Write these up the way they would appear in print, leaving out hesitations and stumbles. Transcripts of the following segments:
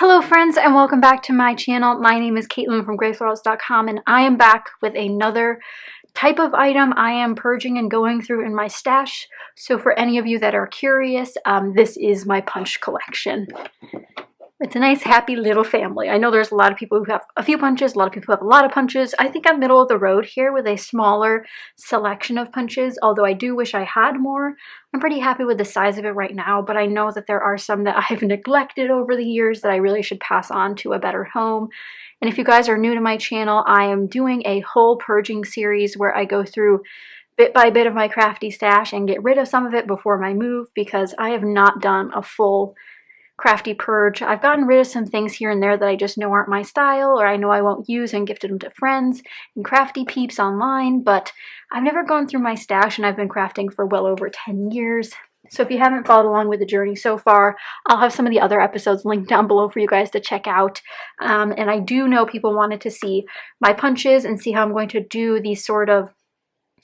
Hello friends and welcome back to my channel. My name is Katelyn from Referrals.com and I am back with another type of item I am purging and going through in my stash. So for any of you that are curious, this is my punch collection. It's a nice happy little family. I know there's a lot of people who have a few punches, a lot of people who have a lot of punches. I think I'm middle of the road here with a smaller selection of punches, although I do wish I had more. I'm pretty happy with the size of it right now, but I know that there are some that I've neglected over the years that I really should pass on to a better home. And if you guys are new to my channel, I am doing a whole purging series where I go through bit by bit of my crafty stash and get rid of some of it before my move, because I have not done a full crafty purge. I've gotten rid of some things here and there that I just know aren't my style, or I know I won't use, and gifted them to friends and crafty peeps online, but I've never gone through my stash, and I've been crafting for well over 10 years. So if you haven't followed along with the journey so far, I'll have some of the other episodes linked down below for you guys to check out. And I do know people wanted to see my punches and see how I'm going to do these sort of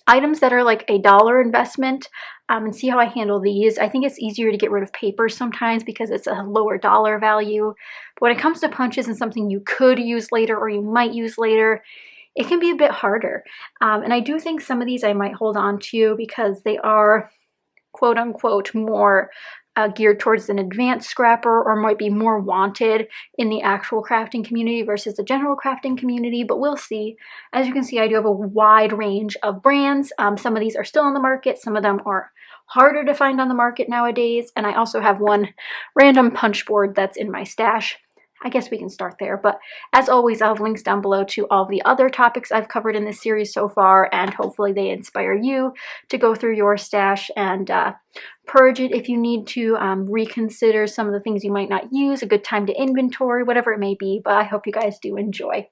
items that are like $1 investment, and see how I handle these. I think it's easier to get rid of paper sometimes because it's a lower dollar value. But when it comes to punches and something you could use later or you might use later, it can be a bit harder. And I do think some of these I might hold on to because they are quote unquote more geared towards an advanced scrapper, or might be more wanted in the actual crafting community versus the general crafting community, but we'll see. As you can see, I do have a wide range of brands. Some of these are still on the market, some of them are harder to find on the market nowadays, and I also have one random punch board that's in my stash. I guess we can start there, but as always, I'll have links down below to all the other topics I've covered in this series so far, and hopefully they inspire you to go through your stash and purge it if you need to, reconsider some of the things you might not use, a good time to inventory, whatever it may be, but I hope you guys do enjoy.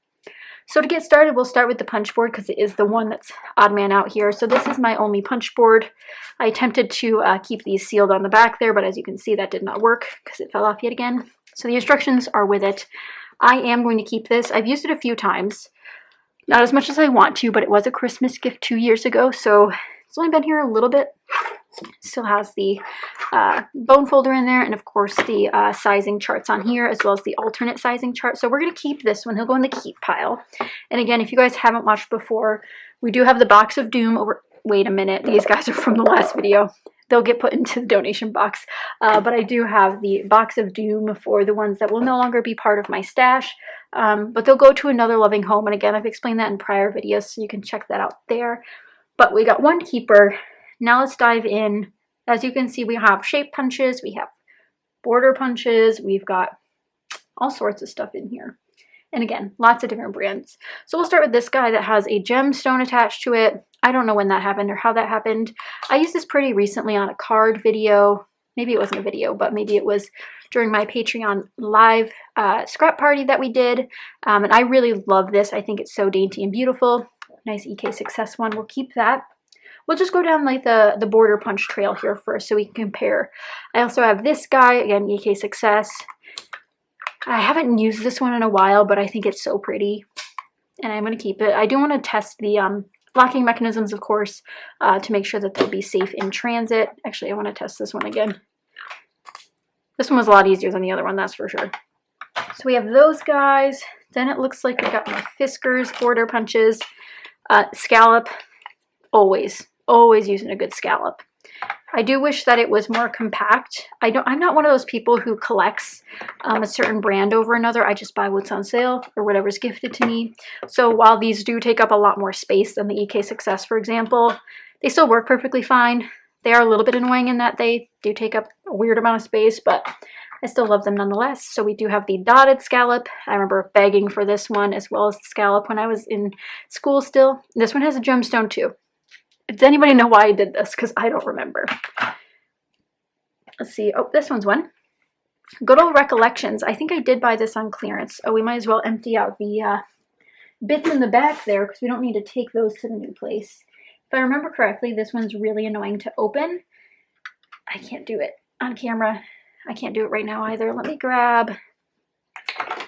So to get started, we'll start with the punch board because it is the one that's odd man out here. So this is my only punch board. I attempted to keep these sealed on the back there, but as you can see, that did not work because it fell off yet again. So the instructions are with it. I am going to keep this. I've used it a few times. Not as much as I want to, but it was a Christmas gift 2 years ago, so it's only been here a little bit. Still has the bone folder in there, and of course the sizing charts on here, as well as the alternate sizing chart. So we're going to keep this one. He'll go in the keep pile. And again, if you guys haven't watched before, we do have the box of doom over. Wait a minute, these guys are from the last video. They'll get put into the donation box. But I do have the box of doom for the ones that will no longer be part of my stash. But they'll go to another loving home. And again, I've explained that in prior videos, so you can check that out there. But we got one keeper. Now let's dive in. As you can see, we have shape punches, we have border punches, we've got all sorts of stuff in here. And again, lots of different brands. So we'll start with this guy that has a gemstone attached to it. I don't know when that happened or how that happened. I used this pretty recently on a card video. Maybe it wasn't a video, but maybe it was during my Patreon live scrap party that we did. And I really love this. I think it's so dainty and beautiful. Nice EK Success one. We'll keep that. We'll just go down like the border punch trail here first so we can compare. I also have this guy, again, EK Success. I haven't used this one in a while, but I think it's so pretty, and I'm going to keep it. I do want to test the locking mechanisms, of course, to make sure that they'll be safe in transit. Actually, I want to test this one again. This one was a lot easier than the other one, that's for sure. So we have those guys. Then it looks like we got my Fiskars border punches. Scallop, always using a good scallop. I do wish that it was more compact. I'm not one of those people who collects a certain brand over another. I just buy what's on sale or whatever's gifted to me. So while these do take up a lot more space than the EK Success, for example, they still work perfectly fine. They are a little bit annoying in that they do take up a weird amount of space, but I still love them nonetheless. So we do have the dotted scallop. I remember begging for this one as well as the scallop when I was in school still. This one has a gemstone too. Does anybody know why I did this? Because I don't remember. Let's see. Oh, this one's one. Good old Recollections. I think I did buy this on clearance. Oh, we might as well empty out the bits in the back there because we don't need to take those to the new place. If I remember correctly, this one's really annoying to open. I can't do it on camera. I can't do it right now either. Let me grab. I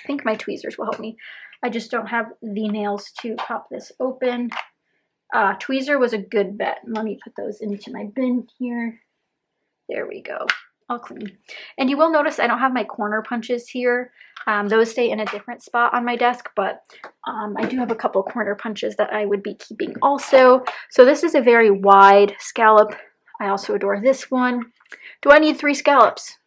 think my tweezers will help me. I just don't have the nails to pop this open. Tweezer was a good bet. Let me put those into my bin here. There we go. all clean. And you will notice I don't have my corner punches here. Those stay in a different spot on my desk, but I do have a couple corner punches that I would be keeping also. So this is a very wide scallop. I also adore this one. Do I need 3 scallops?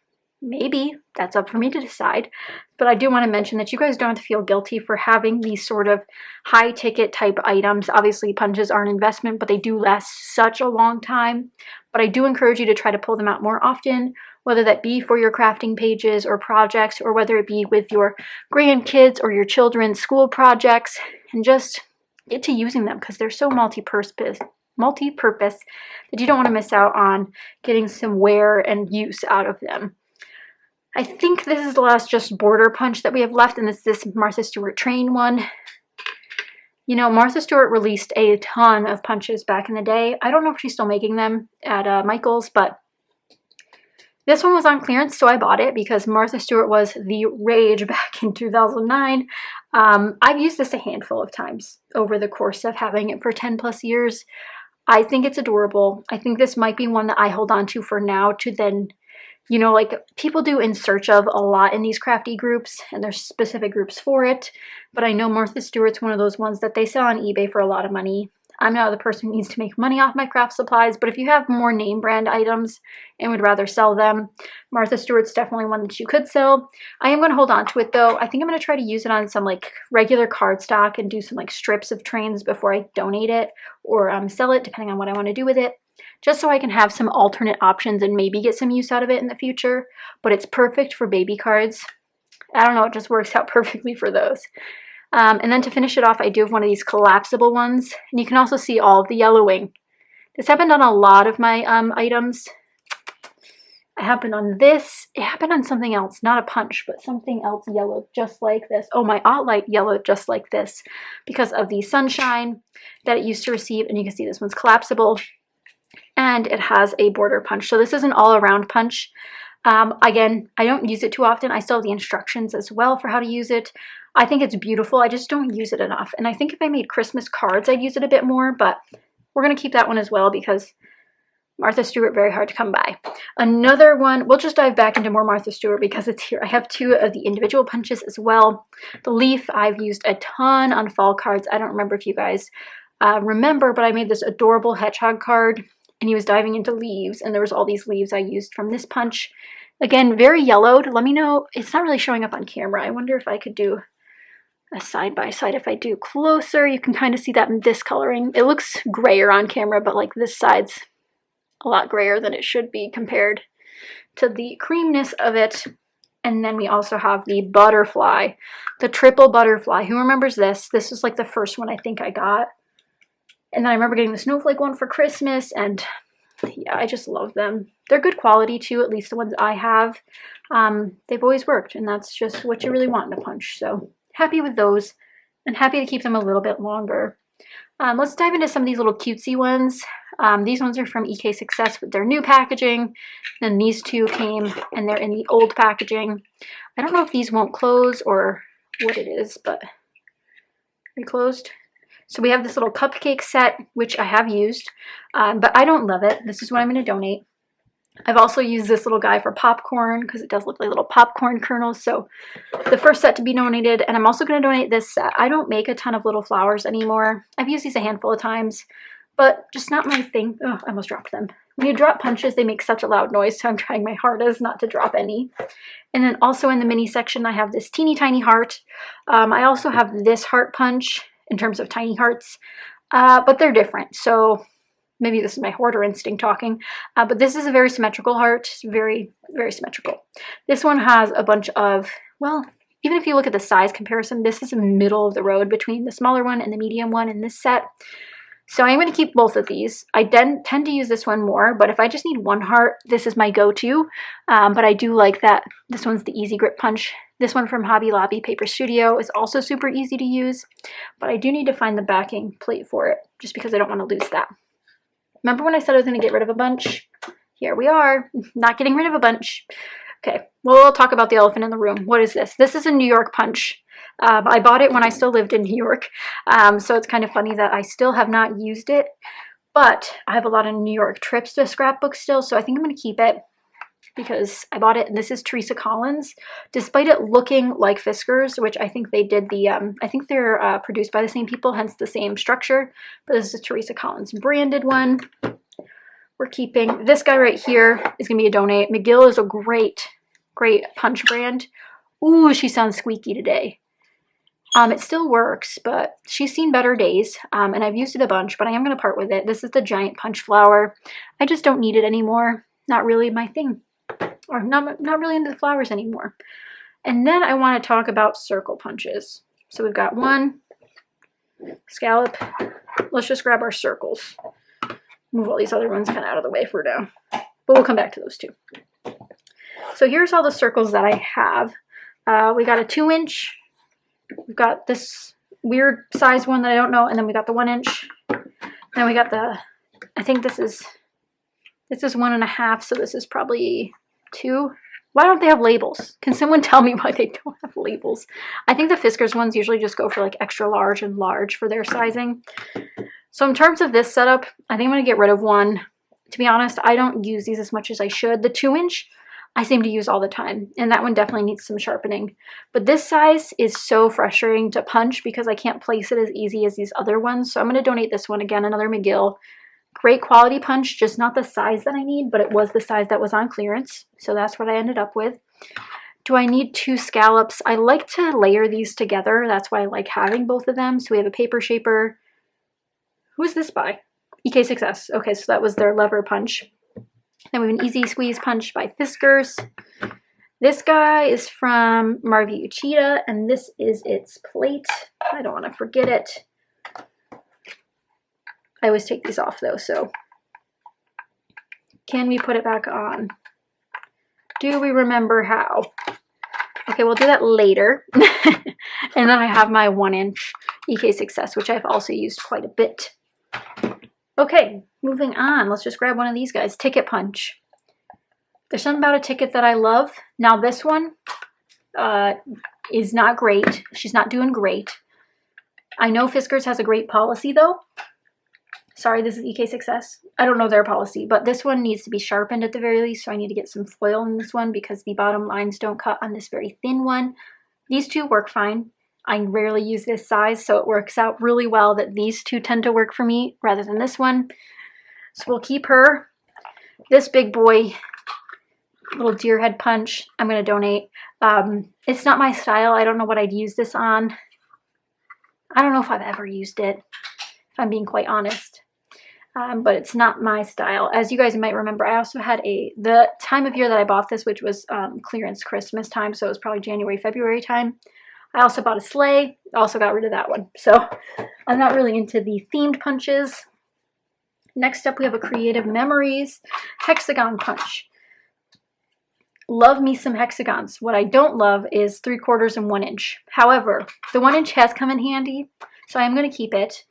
Maybe. That's up for me to decide. But I do want to mention that you guys don't have to feel guilty for having these sort of high ticket type items. Obviously, punches are an investment, but they do last such a long time. But I do encourage you to try to pull them out more often, whether that be for your crafting pages or projects, or whether it be with your grandkids or your children's school projects, and just get to using them because they're so multi-purpose that you don't want to miss out on getting some wear and use out of them. I think this is the last just border punch that we have left, and it's this Martha Stewart train one. You know, Martha Stewart released a ton of punches back in the day. I don't know if she's still making them at Michael's, but this one was on clearance, so I bought it because Martha Stewart was the rage back in 2009. I've used this a handful of times over the course of having it for 10 plus years. I think it's adorable. I think this might be one that I hold on to for now to then, you know, like people do in search of a lot in these crafty groups, and there's specific groups for it. But I know Martha Stewart's one of those ones that they sell on eBay for a lot of money. I'm not the person who needs to make money off my craft supplies, but if you have more name brand items and would rather sell them, Martha Stewart's definitely one that you could sell. I am going to hold on to it though. I think I'm going to try to use it on some like regular cardstock and do some like strips of trains before I donate it or sell it, depending on what I want to do with it, just so I can have some alternate options and maybe get some use out of it in the future. But it's perfect for baby cards. I don't know, it just works out perfectly for those. And then to finish it off, I do have one of these collapsible ones. And you can also see all of the yellowing. This happened on a lot of my items. It happened on this. It happened on something else. Not a punch, but something else yellowed just like this. Oh, my Light yellowed just like this because of the sunshine that it used to receive. And you can see this one's collapsible. And it has a border punch. So this is an all-around punch. Again, I don't use it too often. I still have the instructions as well for how to use it. I think it's beautiful. I just don't use it enough. And I think if I made Christmas cards, I'd use it a bit more, but we're going to keep that one as well because Martha Stewart, very hard to come by. Another one, we'll just dive back into more Martha Stewart because it's here. I have 2 of the individual punches as well. The leaf, I've used a ton on fall cards. I don't remember if you guys remember, but I made this adorable hedgehog card and he was diving into leaves and there was all these leaves I used from this punch. Again, very yellowed. Let me know. It's not really showing up on camera. I wonder if I could do a side-by-side. If I do closer, you can kind of see that discoloring. It looks grayer on camera, but like this side's a lot grayer than it should be compared to the creamness of it. And then we also have the butterfly, the triple butterfly. Who remembers this? This was like the first one I think I got. And then I remember getting the snowflake one for Christmas, and yeah, I just love them. They're good quality too, at least the ones I have. They've always worked, and that's just what you really want in a punch. So happy with those, and happy to keep them a little bit longer. Let's dive into some of these little cutesy ones. These ones are from EK Success with their new packaging. Then these 2 came, and they're in the old packaging. I don't know if these won't close or what it is, but they closed. So we have this little cupcake set, which I have used, but I don't love it. This is what I'm going to donate. I've also used this little guy for popcorn because it does look like little popcorn kernels. So the first set to be donated, and I'm also going to donate this set. I don't make a ton of little flowers anymore. I've used these a handful of times, but just not my thing. Oh, I almost dropped them. When you drop punches, they make such a loud noise, so I'm trying my hardest not to drop any. And then also in the mini section, I have this teeny tiny heart. I also have this heart punch in terms of tiny hearts, but they're different. So maybe this is my hoarder instinct talking, but this is a very symmetrical heart, very, very symmetrical. This one has a bunch of, well, even if you look at the size comparison, this is a middle of the road between the smaller one and the medium one in this set. So I'm going to keep both of these. I tend to use this one more, but if I just need one heart, this is my go-to. But I do like that this one's the easy grip punch. This one from Hobby Lobby Paper Studio is also super easy to use, but I do need to find the backing plate for it just because I don't want to lose that. Remember when I said I was going to get rid of a bunch? Here we are, not getting rid of a bunch. Okay, well, we'll talk about the elephant in the room. What is this? This is a New York punch. I bought it when I still lived in New York, so it's kind of funny that I still have not used it, but I have a lot of New York trips to scrapbook still, so I think I'm going to keep it. because I bought it, and this is Teresa Collins. Despite it looking like Fiskars, which I think they did the, I think they're produced by the same people, hence the same structure, but this is a Teresa Collins branded one. We're keeping this guy right here is going to be a donate. McGill is a great punch brand. Ooh, she sounds squeaky today. It still works, but she's seen better days, and I've used it a bunch, but I am going to part with it. This is the giant punch flower. I just don't need it anymore. Not really my thing, or not really into the flowers anymore. And then I want to talk about circle punches. So we've got one scallop. Let's just grab our circles. Move all these other ones kind of out of the way for now, but we'll come back to those two. So here's all the circles that I have. We got a 2-inch. We've got this weird size one that I don't know, and then we got the 1-inch. Then we got the, I think this is 1.5, so this is probably 2. Why don't they have labels? Can someone tell me why they don't have labels? I think the Fiskars ones usually just go for like extra large and large for their sizing. So in terms of this setup, I think I'm going to get rid of one. To be honest, I don't use these as much as I should. The 2-inch, I seem to use all the time, and that one definitely needs some sharpening. But this size is so frustrating to punch because I can't place it as easy as these other ones. So I'm going to donate this one again, another McGill. Great quality punch, just not the size that I need, but it was the size that was on clearance. So that's what I ended up with. Do I need 2 scallops? I like to layer these together. That's why I like having both of them. So we have a paper shaper. Who is this by? EK6S. Okay, so that was their lever punch. Then we have an easy squeeze punch by Fiskars. This guy is from Marvi Uchida, and this is its plate. I don't want to forget it. I always take these off though, so can we put it back on? Do we remember how? Okay, we'll do that later. And then I have my 1-inch EK6S, which I've also used quite a bit. Okay, moving on. Let's just grab one of these guys. Ticket punch. There's something about a ticket that I love. Now this one is not great. She's not doing great. I know Fiskars has a great policy though. Sorry, this is EK6S. I don't know their policy, but this one needs to be sharpened at the very least, so I need to get some foil in this one because the bottom lines don't cut on this very thin one. These two work fine. I rarely use this size, so it works out really well that these two tend to work for me rather than this one. So we'll keep her. This big boy, little deer head punch, I'm going to donate. It's not my style. I don't know what I'd use this on. I don't know if I've ever used it, if I'm being quite honest. But it's not my style. As you guys might remember, I also had the time of year that I bought this, which was clearance Christmas time, so it was probably January, February time. I also bought a sleigh, also got rid of that one. So I'm not really into the themed punches. Next up, we have a Creative Memories hexagon punch. Love me some hexagons. What I don't love is 3/4 and 1-inch. However, the 1-inch has come in handy, so I'm going to keep it.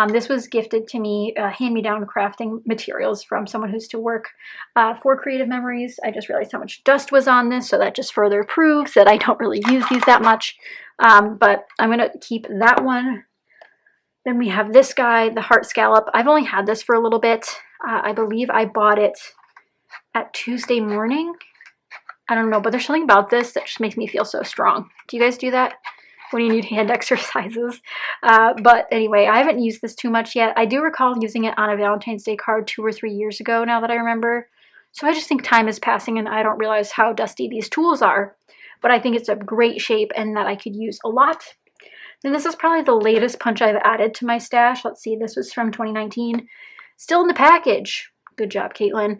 This was gifted to me, hand-me-down crafting materials from someone who used to work for Creative Memories. I just realized how much dust was on this, so that just further proves that I don't really use these that much. But I'm going to keep that one. Then we have this guy, the Heart Scallop. I've only had this for a little bit. I believe I bought it at Tuesday morning. I don't know, but there's something about this that just makes me feel so strong. Do you guys do that when you need hand exercises? But anyway, I haven't used this too much yet. I do recall using it on a Valentine's Day card 2 or 3 years ago, now that I remember. So I just think time is passing and I don't realize how dusty these tools are. But I think it's a great shape and that I could use a lot. Then this is probably the latest punch I've added to my stash. Let's see, this was from 2019. Still in the package. Good job, Katelyn.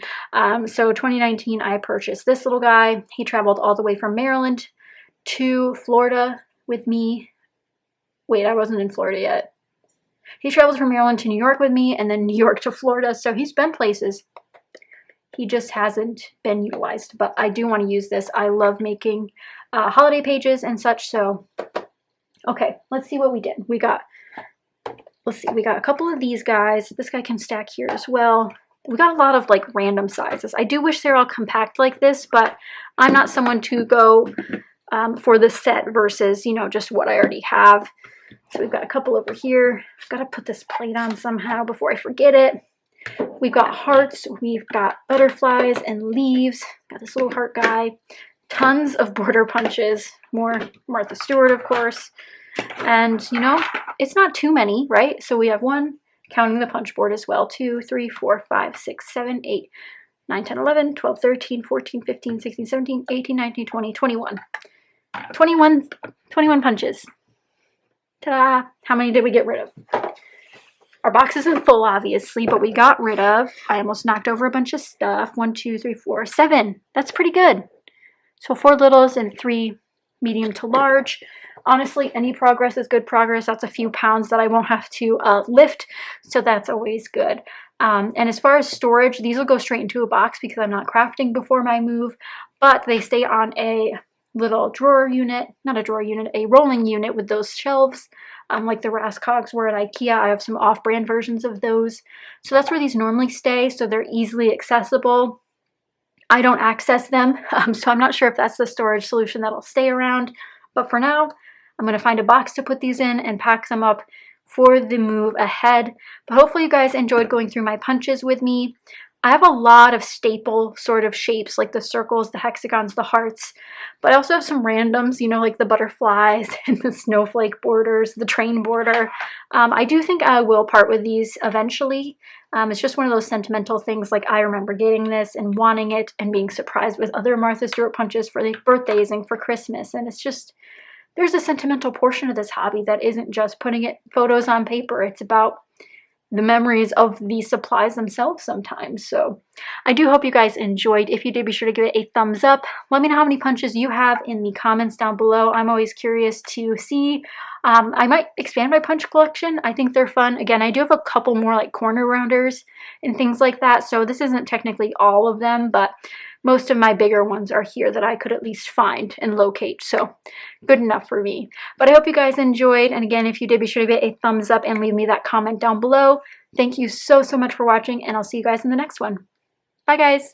So 2019, I purchased this little guy. He traveled all the way from Maryland to Florida with me. Wait, I wasn't in Florida yet. He traveled from Maryland to New York with me and then New York to Florida. So he's been places. He just hasn't been utilized, but I do want to use this. I love making holiday pages and such. So, okay, let's see what we did. We got a couple of these guys. This guy can stack here as well. We got a lot of like random sizes. I do wish they're all compact like this, but I'm not someone to go for the set versus, you know, just what I already have. So we've got a couple over here. I've got to put this plate on somehow before I forget it. We've got hearts, we've got butterflies and leaves, got this little heart guy, tons of border punches, more Martha Stewart, of course. And, you know, it's not too many, right? So we have one, counting the punch board as well, 2, 3, 4, 5, 6, 7, 8, 9, 10, 11, 12, 13, 14, 15, 16, 17, 18, 19, 20, 21. 21 punches. Ta-da! How many did we get rid of? Our box isn't full, obviously, but we got rid of, I almost knocked over a bunch of stuff. 1, 2, 3, 4, 7. That's pretty good. So 4 littles and 3 medium to large. Honestly, any progress is good progress. That's a few pounds that I won't have to lift, so that's always good. And as far as storage, these will go straight into a box because I'm not crafting before my move, but they stay on a little drawer unit, not a drawer unit, a rolling unit with those shelves, like the Raskogs were at IKEA. I have some off-brand versions of those. So that's where these normally stay, so they're easily accessible. I don't access them, so I'm not sure if that's the storage solution that'll stay around, but for now, I'm going to find a box to put these in and pack them up for the move ahead. But hopefully you guys enjoyed going through my punches with me. I have a lot of staple sort of shapes, like the circles, the hexagons, the hearts, but I also have some randoms, you know, like the butterflies and the snowflake borders, the train border. I do think I will part with these eventually. It's just one of those sentimental things, like I remember getting this and wanting it and being surprised with other Martha Stewart punches for the birthdays and for Christmas, and it's just, there's a sentimental portion of this hobby that isn't just putting photos on paper. It's about the memories of the supplies themselves sometimes. So I do hope you guys enjoyed. If you did, be sure to give it a thumbs up. Let me know how many punches you have in the comments down below. I'm always curious to see. I might expand my punch collection. I think they're fun. Again, I do have a couple more like corner rounders and things like that. So this isn't technically all of them, but most of my bigger ones are here that I could at least find and locate. So good enough for me. But I hope you guys enjoyed. And again, if you did, be sure to give it a thumbs up and leave me that comment down below. Thank you so much for watching, and I'll see you guys in the next one. Bye, guys.